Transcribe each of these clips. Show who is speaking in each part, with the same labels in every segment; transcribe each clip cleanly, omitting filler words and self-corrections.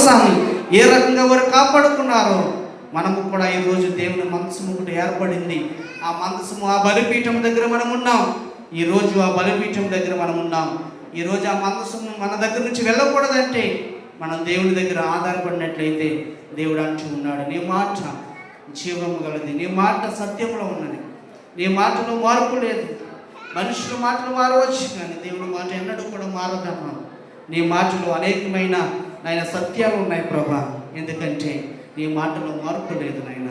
Speaker 1: మందసాన్ని ఏ రకంగా వారు కాపాడుకున్నారో మనము కూడా ఈరోజు దేవుని మందసము ఒకటి ఏర్పడింది. ఆ మందసము, ఆ బలిపీఠం దగ్గర మనం ఉన్నాం. ఈరోజు ఆ బలిపీఠం దగ్గర మనం ఉన్నాం. ఈరోజు ఆ మందసము మన దగ్గర నుంచి వెళ్ళకూడదంటే మనం దేవుని దగ్గర ఆధారపడినట్లయితే దేవుడు అంటూ ఉన్నాడు, నీ మాట జీవము గలది, నీ మాట సత్యంలో ఉన్నది, నీ మాటలో మార్పు లేదు. మనుషుల మాటలు మారవచ్చు కానీ దేవుని మాట ఎన్నడూ కూడా మారదమ్మా. నీ మాటలో అనేకమైన నాయన సత్యాలు ఉన్నాయి ప్రభా. ఎందుకంటే నీ మాటలో మార్పు లేదు నాయన.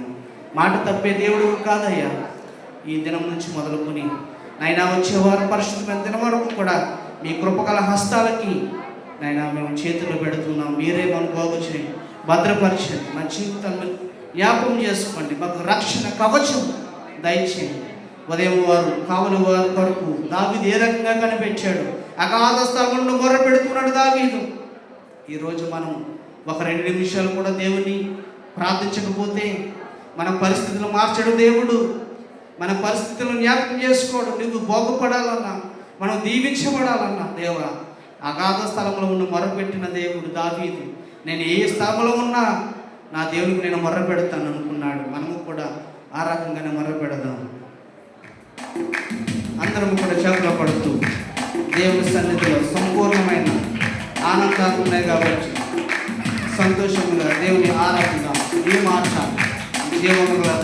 Speaker 1: మాట తప్పే దేవుడు కాదయ్యా. ఈ దినం నుంచి మొదలుకొని నాయన వచ్చేవారు పరిశుద్ధమైన దినం వరకు కూడా మీ కృపగల హస్తాలకి నాయన మేము చేతులు పెడుతున్నాం. మీరే మనం బాగు చేయండి, భద్రపరచండి, మా జీవితాన్ని జ్ఞాపకం చేసుకోండి, మాకు రక్షణ కవచం దయచేయండి. ఉదయం వారు కావలి వారి కొరకు దావీదు ఏ రకంగా కనిపెట్టాడు, అగాధ స్థలంలో మొర్ర పెడుతున్నాడు దావీదు. ఈరోజు మనం ఒక 2 నిమిషాలు కూడా దేవుని ప్రార్థించకపోతే మన పరిస్థితులు మార్చడు దేవుడు. మన పరిస్థితులను జ్ఞాపకం చేసుకోవడం, నువ్వు బాగుపడాలన్నా, మనం దీవించబడాలన్నా దేవా, అగాధ స్థలంలో ఉన్న మొర్రపెట్టిన దేవుడు దావీదు. నేను ఏ స్థలంలో ఉన్నా నా దేవునికి నేను మొర్ర పెడతాను అనుకున్నాడు. మనము కూడా ఆ రకంగానే మొర్ర పెడదాం. అందరం కూడా చేపలు పడుతూ దేవుని సన్నిధిలో సంపూర్ణమైన ఆనందాలు ఉన్నాయి కాబట్టి సంతోషంగా దేవుని ఆరాధన. ఈ మాట జీవముగా